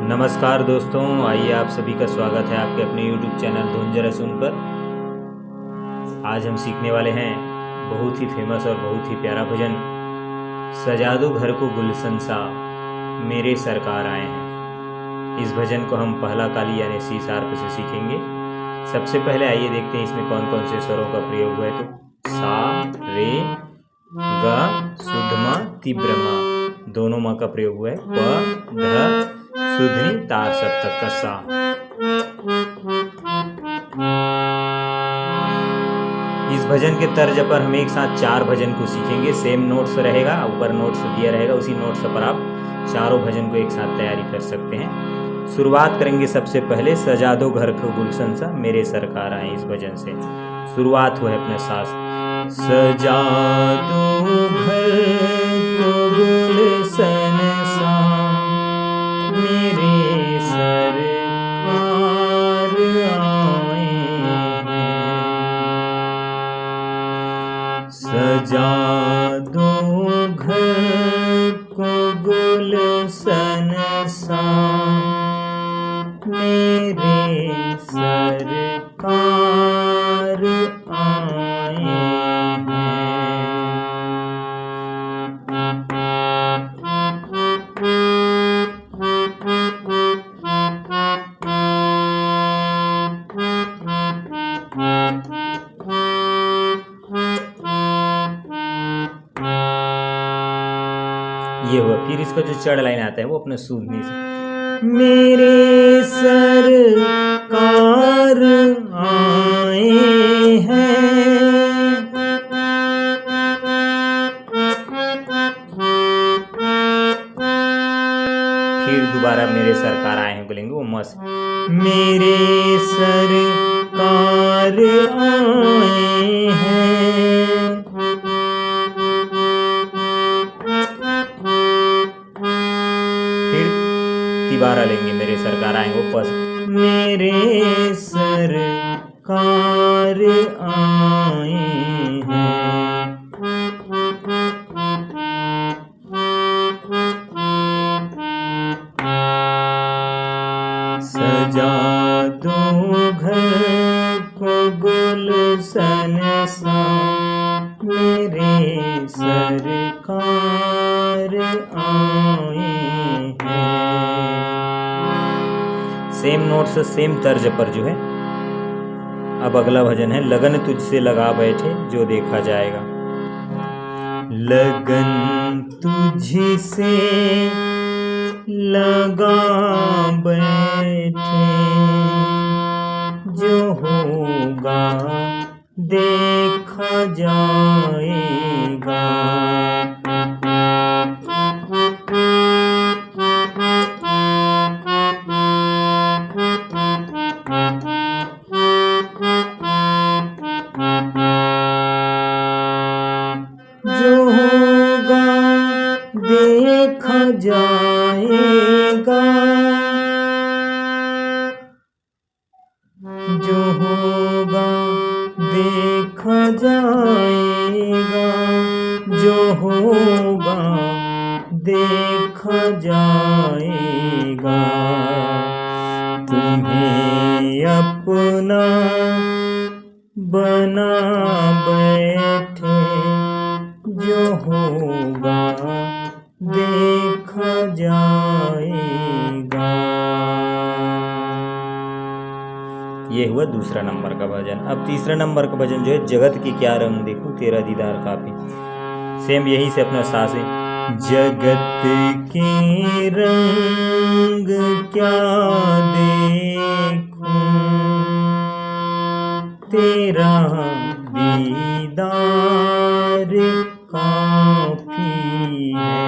नमस्कार दोस्तों, आइए आप सभी का स्वागत है आपके अपने YouTube चैनल धुन जरा सुन पर। आज हम सीखने वाले हैं बहुत ही फेमस और बहुत ही प्यारा भजन, सजा दो घर को गुलशन सा मेरे सरकार आए हैं। इस भजन को हम पहला काली यानी सी शार्प से सीखेंगे। सबसे पहले आइए देखते हैं इसमें कौन कौन से स्वरों का प्रयोग हुआ है। तो सा, रे, ग, शुद्ध म, तीव्र म, दोनों म का प्रयोग हुआ है। प, ध, सुधनी तार सप्तक का सा। इस भजन के तर्ज पर हम एक साथ 4 भजन को सीखेंगे। सेम नोट्स रहेगा, ऊपर नोट्स दिया रहेगा, उसी नोट्स पर आप चारों भजन को एक साथ तैयारी कर सकते हैं। शुरुआत करेंगे सबसे पहले सजा दो घर को गुलशन सा मेरे सरकार आए। इस भजन से शुरुआत हुआ है अपने साथ। सजा दो घर को गुलशन सा मेरे सरकार आए हैं। सजा दो घर को गुलशन सा मेरे सरकार आए हैं। ये हुआ। फिर इसका जो चढ़ लाइन आता है वो अपने सूझनी से मेरे सरकार आए हैं। फिर दोबारा मेरे सरकार आए हैं बोलेंगे वो मस्त। मेरे सरकार आए हैं। तिबारा लेंगे मेरे सरकार आएंगे वो पस। मेरे सरकार आए हैं। सजा दो घर को गुलशन सा मेरे सरकार आए हैं। सेम नोट्स सेम तर्ज पर जो है। अब अगला भजन है लगन तुझसे लगा बैठे जो देखा जाएगा। लगन तुझसे लगा बैठे जो होगा देखा जाएगा। जो होगा देखा जाएगा। जो होगा देखा जाएगा। जो होगा देखा जाएगा। तुम्हें अपना बना बैठे जो होगा देखा जाएगा। ये हुआ दूसरा नंबर का भजन। अब तीसरा नंबर का भजन जो है जगत की क्या रंग देखूं तेरा दीदार काफी। सेम यही से अपना सास है। जगत के रंग क्या देखूं तेरा दीदार काफी है।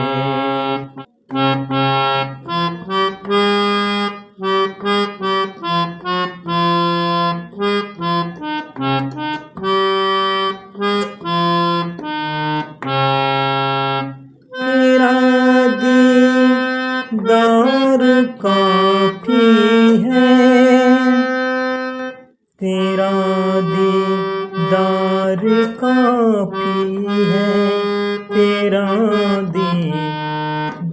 तेरा दीदार काफी है। तेरा दीदार काफी काफी है, तेरा दीदार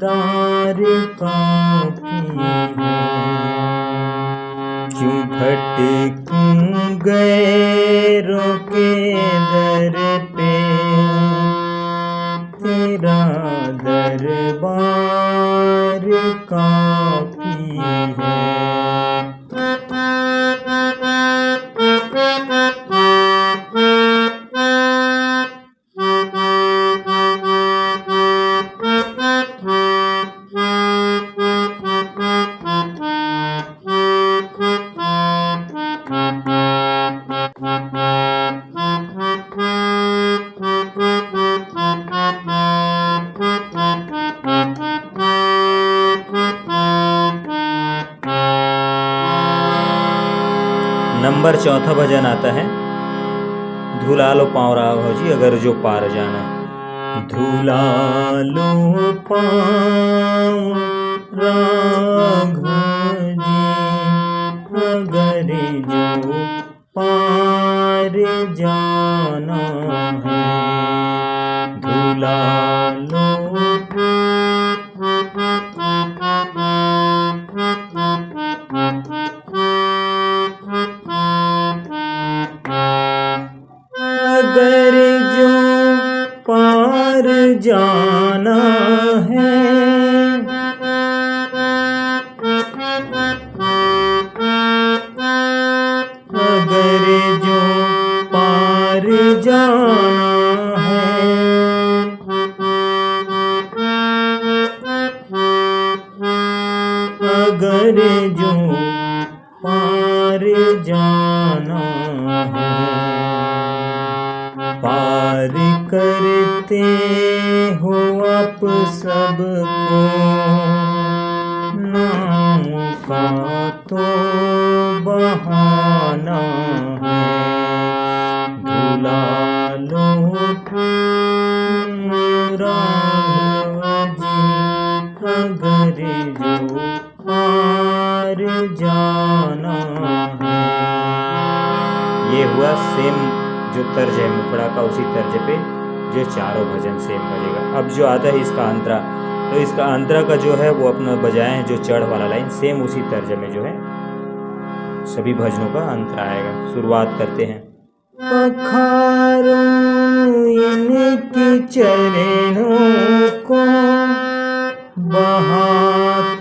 काफी है। क्यों भटकूं गैरों के दर पे, तेरा दरबार काफी है। नंबर 4 भजन आता है, धुला लो पाँव राघव जी अगर जो पार जाना है। धुला लो पाँव राघव जी अगर जो पार जाना है। धुला लो अगर जो पार जाना है। अगर जो पार जाना है। अगर जो पार जाना है। पार करते हो आप सबको, नाम का तो बहाना है। धुला लो राघव जी अगर जो पार जाना है। ये हुआ सेम जो तर्ज है मुखड़ा का, उसी तर्ज पे जो चारों भजन सेम बजेगा। अब जो आता है इसका अंतरा, तो इसका अंतरा का जो है वो अपना बजाए हैं जो चढ़ वाला लाइन, सेम उसी तर्ज में जो है सभी भजनों का अंतरा आएगा। शुरुआत करते हैं। पखारो इनकी चरणों को बहा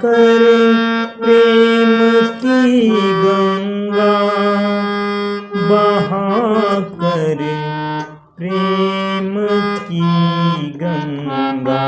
कर प्रेम की गंगा, बहा कर प्रेम की गंगा।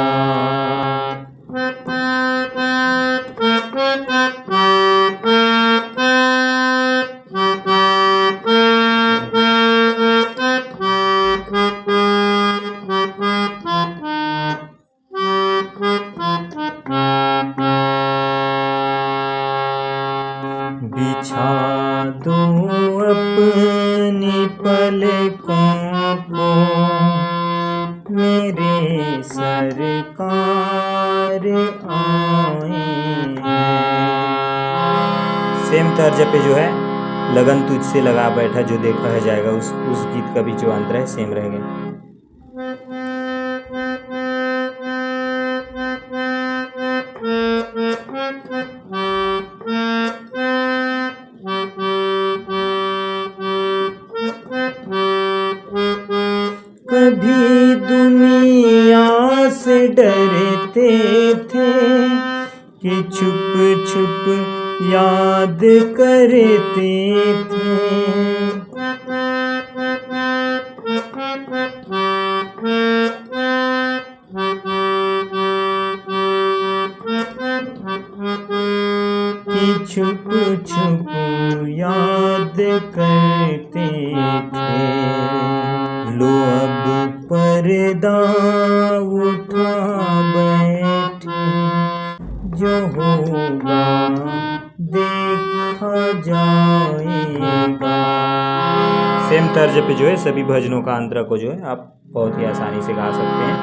बिछा दो अपनी पलकों को मेरे सरकार आए हैं। सेम तर्ज पे जो है लगन तुझसे लगा बैठा जो देखा है जाएगा, उस गीत का भी जो अंतर है सेम रहेगा। कभी दुनिया से डरते थे कि छुप छुप याद करते थे। कि छुप छुप याद करते थे। लो अब पर्दा उठा बैठे, जो होगा देखा जाएगा। सेम तर्ज पे जो है सभी भजनों का अंतरा को जो है आप बहुत ही आसानी से गा सकते हैं।